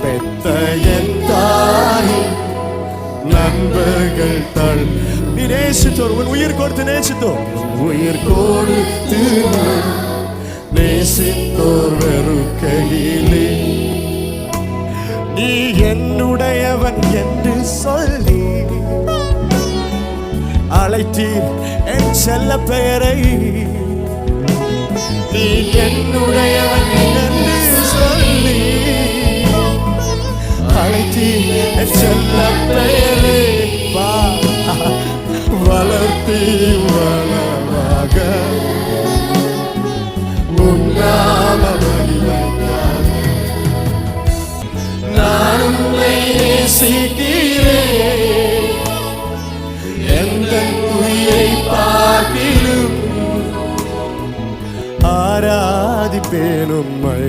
பெத்த என் தாய் நண்பர்கள் தள் நீ நேசித்தோர் உன் உயிர் கொடுத்து நேசித்தோர் உயிர் கொடுத்து நேசித்தோர் வெறுக்கையிலே நீ என்னுடையவன் என்று சொல்லி அழைத்தீர் என் செல்ல பெயரை நீ என்னுடையவன் என்று சொல்லி அழைத்தீர் என் செல்ல பெயரை வளர்த்தி வளமாக நான் உன்னை நேசிக்கிறேன் எந்த உயிரை பார்க்கிலும் ஆராதிப்பேன் உம்மை